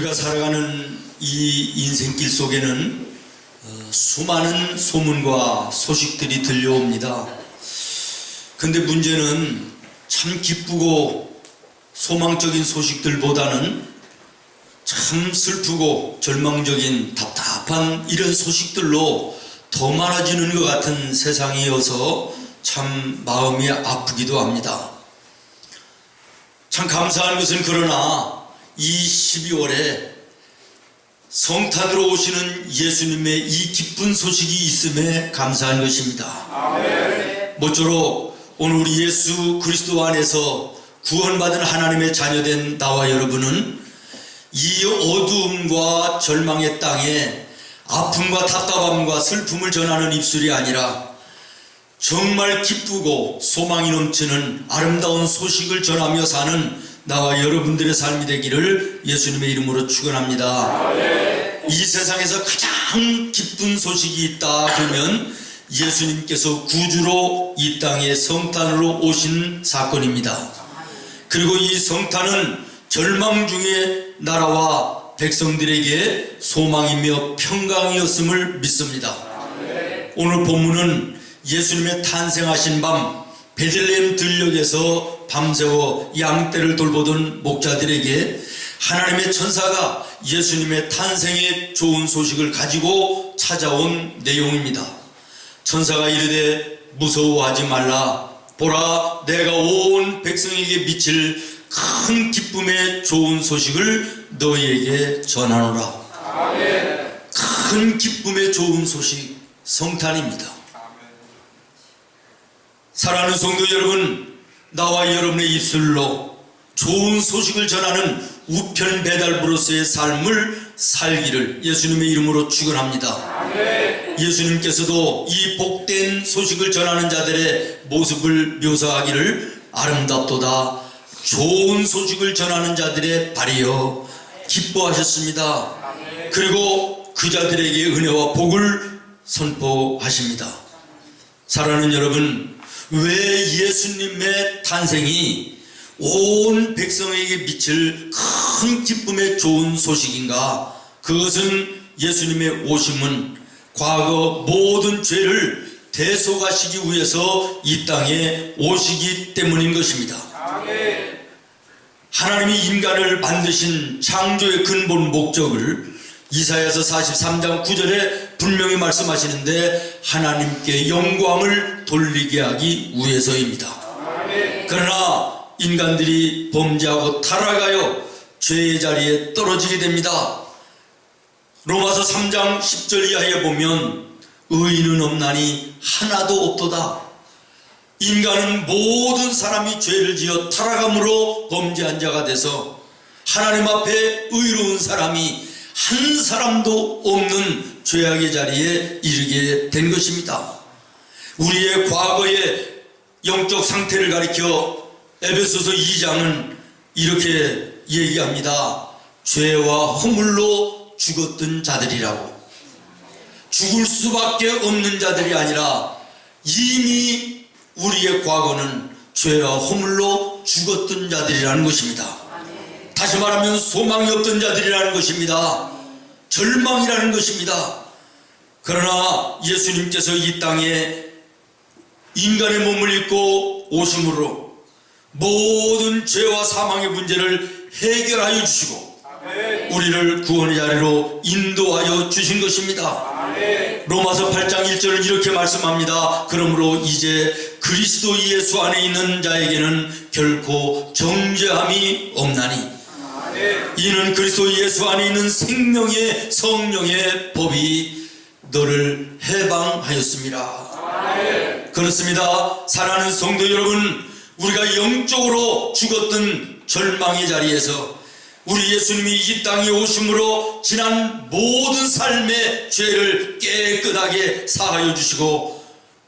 우리가 살아가는 이 인생길 속에는 수많은 소문과 소식들이 들려옵니다. 근데 문제는 참 기쁘고 소망적인 소식들보다는 참 슬프고 절망적인 답답한 이런 소식들로 더 많아지는 것 같은 세상이어서 참 마음이 아프기도 합니다. 참 감사한 것은 그러나 이 12월에 성탄으로 오시는 예수님의 이 기쁜 소식이 있음에 감사한 것입니다. 아멘. 모쪼록 오늘 우리 예수 그리스도 안에서 구원받은 하나님의 자녀된 나와 여러분은 이 어두움과 절망의 땅에 아픔과 답답함과 슬픔을 전하는 입술이 아니라 정말 기쁘고 소망이 넘치는 아름다운 소식을 전하며 사는 나와 여러분들의 삶이 되기를 예수님의 이름으로 축원합니다. 이 세상에서 가장 기쁜 소식이 있다 그러면 예수님께서 구주로 이 땅에 성탄으로 오신 사건입니다. 그리고 이 성탄은 절망 중에 나라와 백성들에게 소망이며 평강이었음을 믿습니다. 오늘 본문은 예수님의 탄생하신 밤 베들레헴 들녘에서 밤새워 양떼를 돌보던 목자들에게 하나님의 천사가 예수님의 탄생의 좋은 소식을 가지고 찾아온 내용입니다. 천사가 이르되 무서워하지 말라. 보라, 내가 온 백성에게 미칠 큰 기쁨의 좋은 소식을 너희에게 전하노라. 아멘. 큰 기쁨의 좋은 소식, 성탄입니다. 사랑하는 성도 여러분, 나와 여러분의 입술로 좋은 소식을 전하는 우편 배달부로서의 삶을 살기를 예수님의 이름으로 축원합니다. 아멘. 예수님께서도 이 복된 소식을 전하는 자들의 모습을 묘사하기를 아름답도다. 좋은 소식을 전하는 자들의 발이여 기뻐하셨습니다. 아멘. 그리고 그 자들에게 은혜와 복을 선포하십니다. 사랑하는 여러분, 왜 예수님의 탄생이 온 백성에게 미칠 큰 기쁨의 좋은 소식인가? 그것은 예수님의 오심은 과거 모든 죄를 대속하시기 위해서 이 땅에 오시기 때문인 것입니다. 아멘. 하나님이 인간을 만드신 창조의 근본 목적을 이사야서 43장 9절에 분명히 말씀하시는데 하나님께 영광을 돌리게 하기 위해서입니다. 아멘. 그러나 인간들이 범죄하고 타락하여 죄의 자리에 떨어지게 됩니다. 로마서 3장 10절 이하에 보면 의인은 없나니 하나도 없도다. 인간은 모든 사람이 죄를 지어 타락함으로 범죄한 자가 돼서 하나님 앞에 의로운 사람이 한 사람도 없는 죄악의 자리에 이르게 된 것입니다. 우리의 과거의 영적 상태를 가리켜 에베소서 2장은 이렇게 얘기합니다. 죄와 허물로 죽었던 자들이라고. 죽을 수밖에 없는 자들이 아니라 이미 우리의 과거는 죄와 허물로 죽었던 자들이라는 것입니다. 다시 말하면 소망이 없던 자들이라는 것입니다. 절망이라는 것입니다. 그러나 예수님께서 이 땅에 인간의 몸을 입고 오심으로 모든 죄와 사망의 문제를 해결하여 주시고 우리를 구원의 자리로 인도하여 주신 것입니다. 로마서 8장 1절은 이렇게 말씀합니다. 그러므로 이제 그리스도 예수 안에 있는 자에게는 결코 정죄함이 없나니 이는 그리스도 예수 안에 있는 생명의 성령의 법이 너를 해방하였습니다. 그렇습니다. 사랑하는 성도 여러분, 우리가 영적으로 죽었던 절망의 자리에서 우리 예수님이 이 땅에 오심으로 지난 모든 삶의 죄를 깨끗하게 사하여 주시고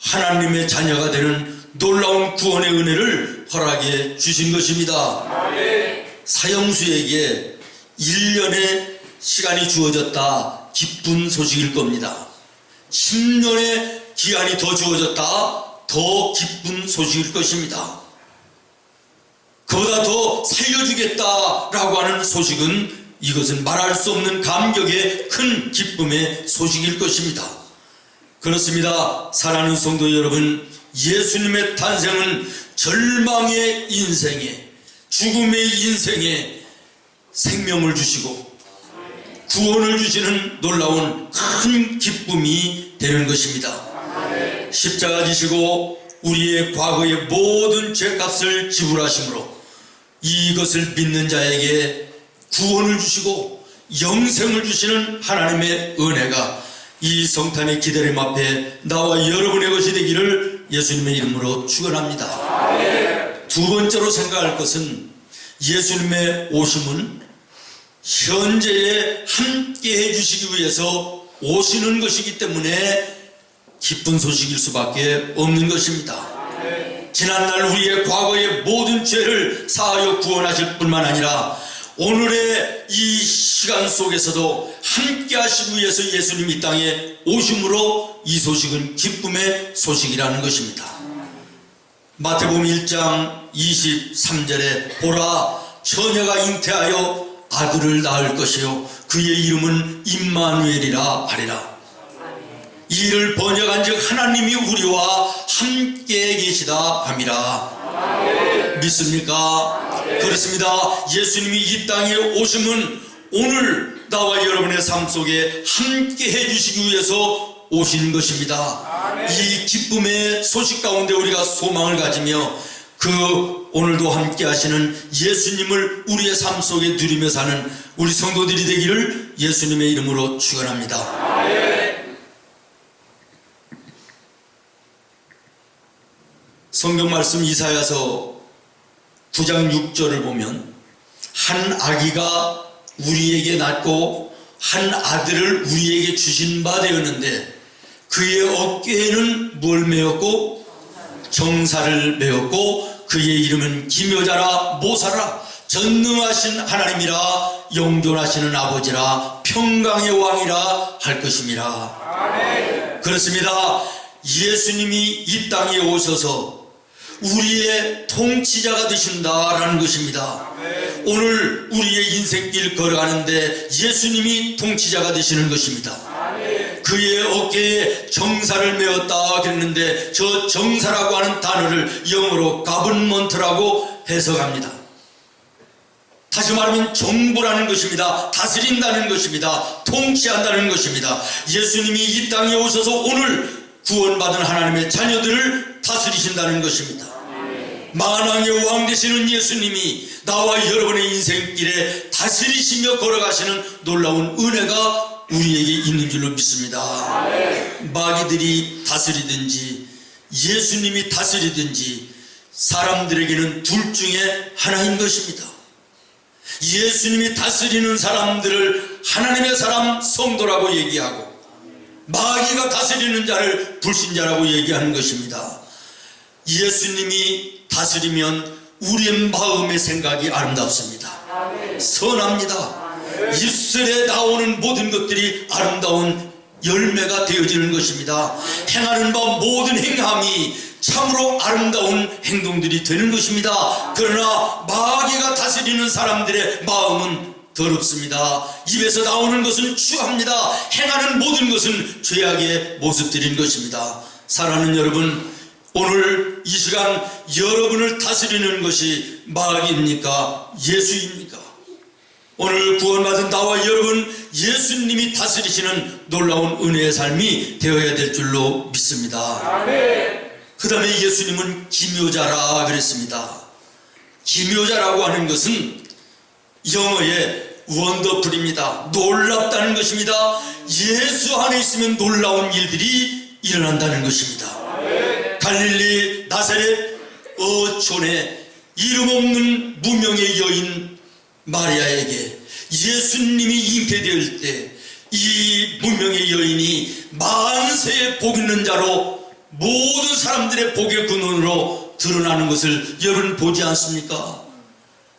하나님의 자녀가 되는 놀라운 구원의 은혜를 허락해 주신 것입니다. 사형수에게 1년의 시간이 주어졌다. 기쁜 소식일 겁니다. 10년의 기한이 더 주어졌다. 더 기쁜 소식일 것입니다. 그보다 더 살려주겠다라고 하는 소식은 이것은 말할 수 없는 감격의 큰 기쁨의 소식일 것입니다. 그렇습니다. 사랑하는 성도 여러분, 예수님의 탄생은 절망의 인생에, 죽음의 인생에 생명을 주시고 구원을 주시는 놀라운 큰 기쁨이 되는 것입니다. 십자가 지시고 우리의 과거의 모든 죄값을 지불하심으로 이것을 믿는 자에게 구원을 주시고 영생을 주시는 하나님의 은혜가 이 성탄의 기다림 앞에 나와 여러분의 것이 되기를 예수님의 이름으로 축원합니다. 두 번째로 생각할 것은 예수님의 오심은 현재에 함께 해주시기 위해서 오시는 것이기 때문에 기쁜 소식일 수밖에 없는 것입니다. 지난날 우리의 과거의 모든 죄를 사하여 구원하실 뿐만 아니라 오늘의 이 시간 속에서도 함께 하시기 위해서 예수님 이 땅에 오심으로 이 소식은 기쁨의 소식이라는 것입니다. 마태복음 1장 23절에 보라, 처녀가 잉태하여 아들을 낳을 것이요 그의 이름은 임마누엘이라 하리라. 이 일을 번역한즉 하나님이 우리와 함께 계시다 함이라. 믿습니까? 그렇습니다. 예수님이 이 땅에 오심은 오늘 나와 여러분의 삶 속에 함께 해주시기 위해서 오신 것입니다. 이 기쁨의 소식 가운데 우리가 소망을 가지며 그 오늘도 함께 하시는 예수님을 우리의 삶 속에 누리며 사는 우리 성도들이 되기를 예수님의 이름으로 축원합니다. 성경 말씀 이사야서 9장 6절을 보면 한 아기가 우리에게 낳고 한 아들을 우리에게 주신 바 되었는데 그의 어깨에는 뭘 메었고 정사를 메었고 그의 이름은 기묘자라 모사라 전능하신 하나님이라 영존하시는 아버지라 평강의 왕이라 할 것입니다. 그렇습니다. 예수님이 이 땅에 오셔서 우리의 통치자가 되신다라는 것입니다. 오늘 우리의 인생길 걸어가는데 예수님이 통치자가 되시는 것입니다. 그의 어깨에 정사를 메었다 그랬는데 저 정사라고 하는 단어를 영어로 가버먼트라고 해석합니다. 다시 말하면 정부라는 것입니다. 다스린다는 것입니다. 통치한다는 것입니다. 예수님이 이 땅에 오셔서 오늘 구원받은 하나님의 자녀들을 다스리신다는 것입니다. 만왕의 왕 되시는 예수님이 나와 여러분의 인생길에 다스리시며 걸어가시는 놀라운 은혜가 우리에게 있는 줄로 믿습니다. 마귀들이 다스리든지 예수님이 다스리든지 사람들에게는 둘 중에 하나인 것입니다. 예수님이 다스리는 사람들을 하나님의 사람 성도라고 얘기하고 마귀가 다스리는 자를 불신자라고 얘기하는 것입니다. 예수님이 다스리면 우리의 마음의 생각이 아름답습니다. 선합니다. 입술에 나오는 모든 것들이 아름다운 열매가 되어지는 것입니다. 행하는 바 모든 행함이 참으로 아름다운 행동들이 되는 것입니다. 그러나 마귀가 다스리는 사람들의 마음은 더럽습니다. 입에서 나오는 것은 추합니다. 행하는 모든 것은 죄악의 모습들인 것입니다. 사랑하는 여러분, 오늘 이 시간 여러분을 다스리는 것이 마귀입니까? 예수입니까? 오늘 구원받은 나와 여러분, 예수님이 다스리시는 놀라운 은혜의 삶이 되어야 될 줄로 믿습니다. 그 다음에 예수님은 기묘자라 그랬습니다. 기묘자라고 하는 것은 영어의 원더풀입니다. 놀랍다는 것입니다. 예수 안에 있으면 놀라운 일들이 일어난다는 것입니다. 갈릴리 나사렛 어촌에 이름 없는 무명의 여인 마리아에게 예수님이 잉태될 때 이 무명의 여인이 만세의 복 있는 자로 모든 사람들의 복의 근원으로 드러나는 것을 여러분 보지 않습니까?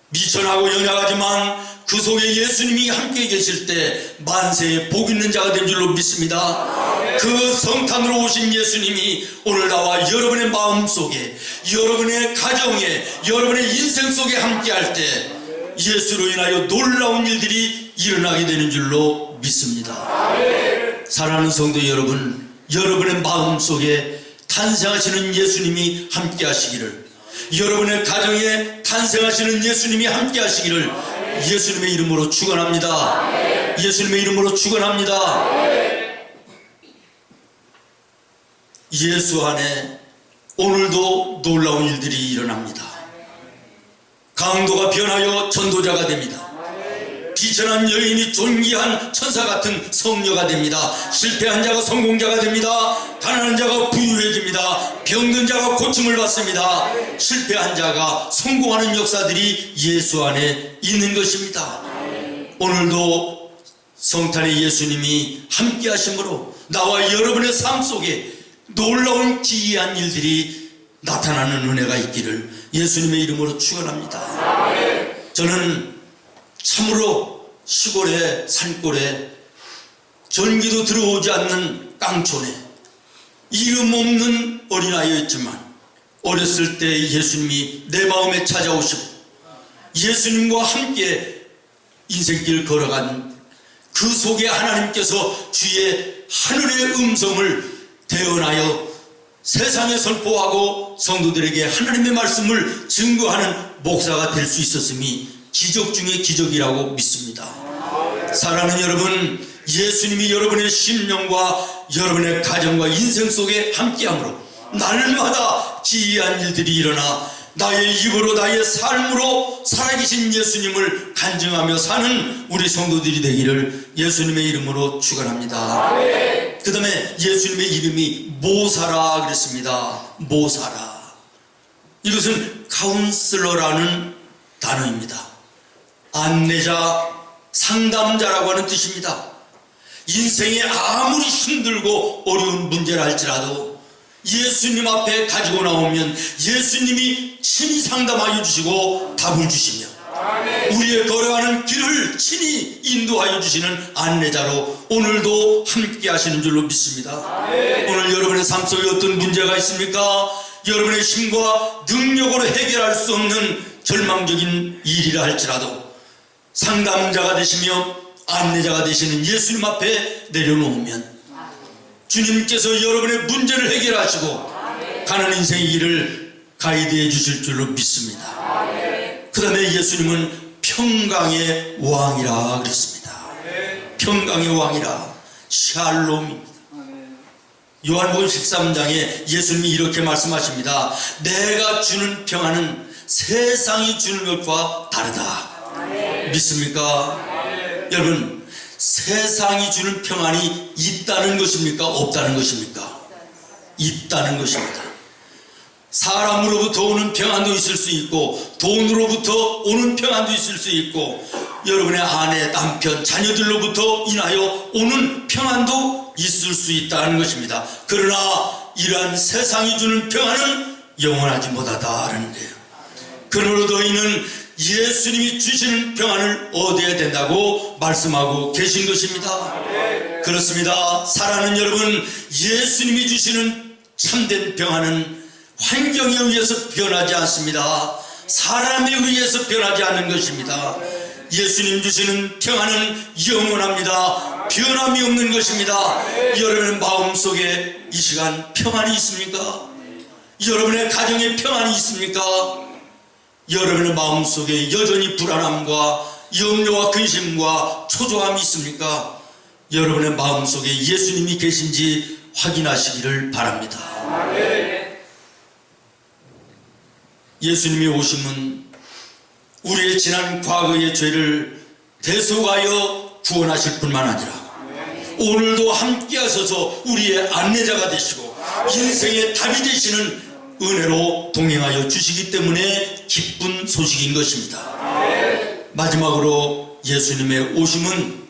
미천하고 연약하지만 그 속에 예수님이 함께 계실 때 만세의 복 있는 자가 된 줄로 믿습니다. 그 성탄으로 오신 예수님이 오늘 나와 여러분의 마음 속에, 여러분의 가정에, 여러분의 인생 속에 함께 할 때 예수로 인하여 놀라운 일들이 일어나게 되는 줄로 믿습니다. 사랑하는 성도 여러분, 여러분의 마음속에 탄생하시는 예수님이 함께 하시기를, 여러분의 가정에 탄생하시는 예수님이 함께 하시기를 예수님의 이름으로 축원합니다. 예수님의 이름으로 축원합니다. 예수 안에 오늘도 놀라운 일들이 일어납니다. 강도가 변하여 전도자가 됩니다. 비천한 여인이 존귀한 천사 같은 성녀가 됩니다. 실패한 자가 성공자가 됩니다. 가난한 자가 부유해집니다. 병든 자가 고침을 받습니다. 실패한 자가 성공하는 역사들이 예수 안에 있는 것입니다. 오늘도 성탄의 예수님이 함께 하심으로 나와 여러분의 삶 속에 놀라운 기이한 일들이 나타나는 은혜가 있기를 예수님의 이름으로 축원합니다. 저는 참으로 시골에 산골에 전기도 들어오지 않는 깡촌에 이름 없는 어린아이였지만 어렸을 때 예수님이 내 마음에 찾아오시고 예수님과 함께 인생길 걸어간 그 속에 하나님께서 주의 하늘의 음성을 대언하여 세상에 선포하고 성도들에게 하나님의 말씀을 증거하는 목사가 될 수 있었음이 기적 중에 기적이라고 믿습니다. 사랑하는 여러분, 예수님이 여러분의 심령과 여러분의 가정과 인생 속에 함께함으로 날마다 기이한 일들이 일어나 나의 입으로 나의 삶으로 살아계신 예수님을 간증하며 사는 우리 성도들이 되기를 예수님의 이름으로 축원합니다. 그 다음에 예수님의 이름이 모사라 그랬습니다. 모사라. 이것은 카운슬러라는 단어입니다. 안내자, 상담자라고 하는 뜻입니다. 인생에 아무리 힘들고 어려운 문제라 할지라도 예수님 앞에 가지고 나오면 예수님이 친히 상담하여 주시고 답을 주시며 우리의 걸어가는 길을 친히 인도하여 주시는 안내자로 오늘도 함께 하시는 줄로 믿습니다. 오늘 여러분의 삶 속에 어떤 문제가 있습니까? 여러분의 힘과 능력으로 해결할 수 없는 절망적인 일이라 할지라도 상담자가 되시며 안내자가 되시는 예수님 앞에 내려놓으면 주님께서 여러분의 문제를 해결하시고 가는 인생의 길을 가이드해 주실 줄로 믿습니다. 그 다음에 예수님은 평강의 왕이라 그랬습니다. 평강의 왕이라 샬롬입니다. 요한복음 13장에 예수님이 이렇게 말씀하십니다. 내가 주는 평안은 세상이 주는 것과 다르다. 믿습니까? 여러분, 세상이 주는 평안이 있다는 것입니까? 없다는 것입니까? 있다는 것입니다. 사람으로부터 오는 평안도 있을 수 있고 돈으로부터 오는 평안도 있을 수 있고 여러분의 아내, 남편, 자녀들로부터 인하여 오는 평안도 있을 수 있다는 것입니다. 그러나 이러한 세상이 주는 평안은 영원하지 못하다라는 거예요. 그러므로 너희는 예수님이 주시는 평안을 얻어야 된다고 말씀하고 계신 것입니다. 그렇습니다. 사랑하는 여러분, 예수님이 주시는 참된 평안은 환경에 의해서 변하지 않습니다. 사람에 의해서 변하지 않는 것입니다. 예수님 주시는 평안은 영원합니다. 변함이 없는 것입니다. 여러분의 마음속에 이 시간 평안이 있습니까? 여러분의 가정에 평안이 있습니까? 여러분의 마음속에 여전히 불안함과 염려와 근심과 초조함이 있습니까? 여러분의 마음속에 예수님이 계신지 확인하시기를 바랍니다. 예수님이 오심은 우리의 지난 과거의 죄를 대속하여 구원하실 뿐만 아니라 오늘도 함께 하셔서 우리의 안내자가 되시고 인생의 답이 되시는 은혜로 동행하여 주시기 때문에 기쁜 소식인 것입니다. 마지막으로 예수님의 오심은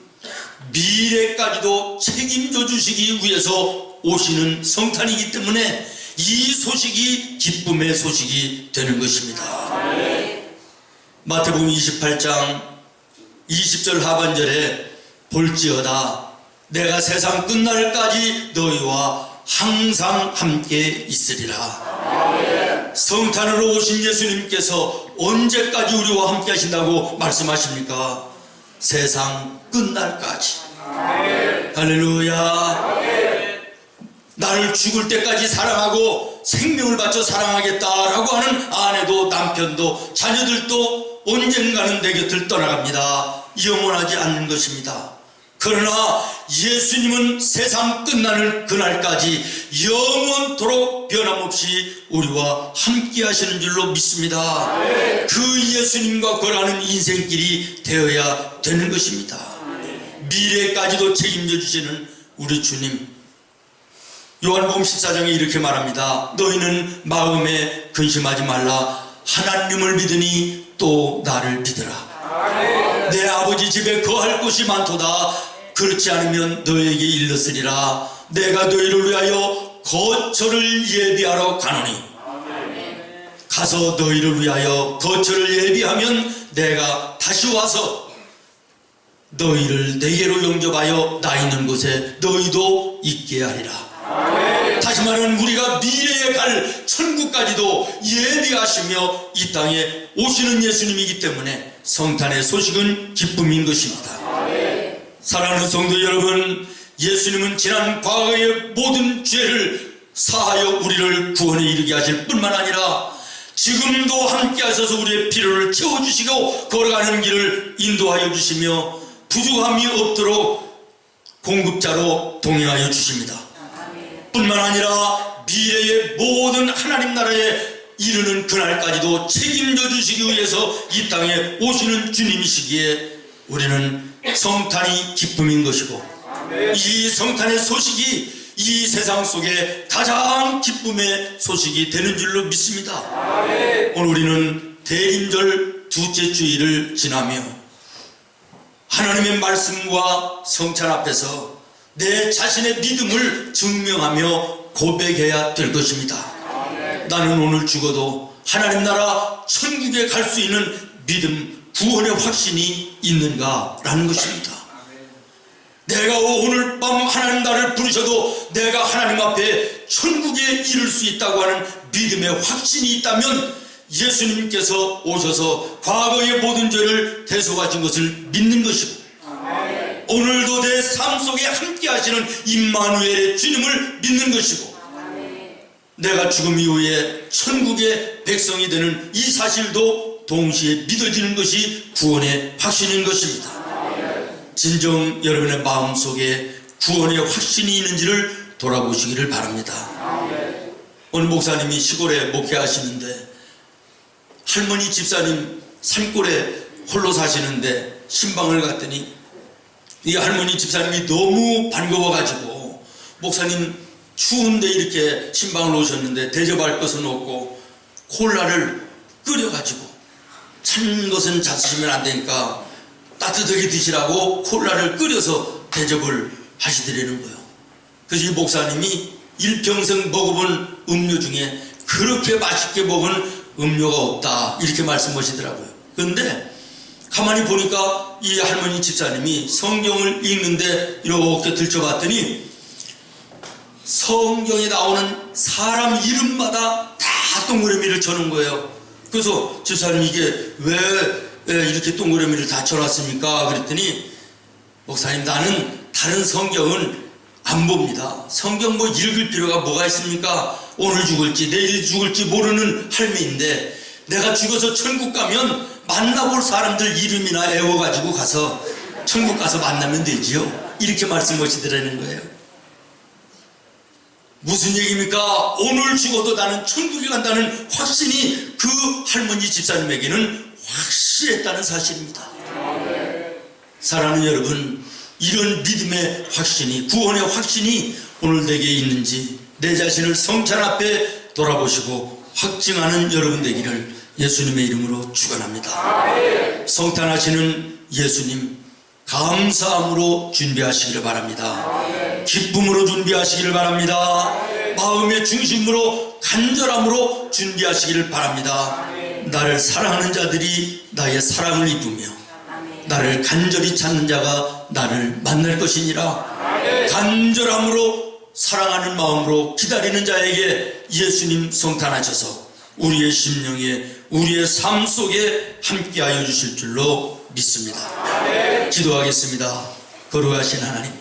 미래까지도 책임져 주시기 위해서 오시는 성탄이기 때문에 이 소식이 기쁨의 소식이 되는 것입니다. 마태복음 28장 20절 하반절에 볼지어다 내가 세상 끝날까지 너희와 항상 함께 있으리라. 성탄으로 오신 예수님께서 언제까지 우리와 함께 하신다고 말씀하십니까? 세상 끝날까지. 할렐루야. 나를 죽을 때까지 사랑하고 생명을 바쳐 사랑하겠다라고 하는 아내도 남편도 자녀들도 언젠가는 내 곁을 떠나갑니다. 영원하지 않는 것입니다. 그러나 예수님은 세상 끝나는 그날까지 영원토록 변함없이 우리와 함께 하시는 줄로 믿습니다. 그 예수님과 걸어가는 인생길이 되어야 되는 것입니다. 미래까지도 책임져 주시는 우리 주님, 요한복음 14장에 이렇게 말합니다. 너희는 마음에 근심하지 말라. 하나님을 믿으니 또 나를 믿으라. 내 아버지 집에 거할 곳이 많도다. 그렇지 않으면 너에게 일렀으리라. 내가 너희를 위하여 거처를 예비하러 가노니 가서 너희를 위하여 거처를 예비하면 내가 다시 와서 너희를 내게로 영접하여 나 있는 곳에 너희도 있게 하리라. 다시 말하면 우리가 미래에 갈 천국까지도 예비하시며 이 땅에 오시는 예수님이기 때문에 성탄의 소식은 기쁨인 것입니다. 사랑하는 성도 여러분, 예수님은 지난 과거의 모든 죄를 사하여 우리를 구원에 이르게 하실 뿐만 아니라 지금도 함께 하셔서 우리의 필요를 채워주시고 걸어가는 길을 인도하여 주시며 부족함이 없도록 공급자로 동행하여 주십니다. 뿐만 아니라 미래의 모든 하나님 나라에 이르는 그날까지도 책임져 주시기 위해서 이 땅에 오시는 주님이시기에 우리는 성탄이 기쁨인 것이고 이 성탄의 소식이 이 세상 속에 가장 기쁨의 소식이 되는 줄로 믿습니다. 오늘 우리는 대림절 둘째 주일을 지나며 하나님의 말씀과 성찬 앞에서 내 자신의 믿음을 증명하며 고백해야 될 것입니다. 나는 오늘 죽어도 하나님 나라 천국에 갈 수 있는 믿음, 구원의 확신이 있는가? 라는 것입니다. 내가 오늘 밤 하나님 나를 부르셔도 내가 하나님 앞에 천국에 이를 수 있다고 하는 믿음의 확신이 있다면 예수님께서 오셔서 과거의 모든 죄를 대속하신 것을 믿는 것이고 오늘도 내 삶 속에 함께 하시는 임마누엘의 주님을 믿는 것이고 내가 죽음 이후에 천국의 백성이 되는 이 사실도 동시에 믿어지는 것이 구원의 확신인 것입니다. 진정 여러분의 마음속에 구원의 확신이 있는지를 돌아보시기를 바랍니다. 오늘 목사님이 시골에 목회하시는데 할머니 집사님 산골에 홀로 사시는데 신방을 갔더니 이 할머니 집사님이 너무 반가워가지고 목사님 추운데 이렇게 신방을 오셨는데 대접할 것은 없고 콜라를 끓여가지고 찬 것은 잡수시면 안 되니까 따뜻하게 드시라고 콜라를 끓여서 대접을 하시더라는 거예요. 그래서 이 목사님이 일평생 먹어본 음료 중에 그렇게 맛있게 먹은 음료가 없다 이렇게 말씀하시더라고요. 그런데 가만히 보니까 이 할머니 집사님이 성경을 읽는데 이렇게 들춰봤더니 성경에 나오는 사람 이름마다 다 동그라미를 쳐놓은 거예요. 그래서 집사님 이게 왜 이렇게 동그라미를 다 쳐놨습니까? 그랬더니 목사님 나는 다른 성경은 안 봅니다. 성경 뭐 읽을 필요가 뭐가 있습니까? 오늘 죽을지 내일 죽을지 모르는 할매인데 내가 죽어서 천국 가면 만나볼 사람들 이름이나 외워가지고 가서 천국 가서 만나면 되지요. 이렇게 말씀하시더라는 거예요. 무슨 얘기입니까? 오늘 죽어도 나는 천국에 간다는 확신이 그 할머니 집사님에게는 확실했다는 사실입니다. 사랑하는 여러분, 이런 믿음의 확신이, 구원의 확신이 오늘 내게 있는지 내 자신을 성찬 앞에 돌아보시고 확증하는 여러분 되기를 예수님의 이름으로 축원합니다. 성탄하시는 예수님 감사함으로 준비하시기를 바랍니다. 기쁨으로 준비하시기를 바랍니다. 마음의 중심으로 간절함으로 준비하시기를 바랍니다. 나를 사랑하는 자들이 나의 사랑을 입으며 나를 간절히 찾는 자가 나를 만날 것이니라. 간절함으로 사랑하는 마음으로 기다리는 자에게 예수님 성탄하셔서 우리의 심령에 우리의 삶 속에 함께하여 주실 줄로 믿습니다. 기도하겠습니다. 거룩하신 하나님,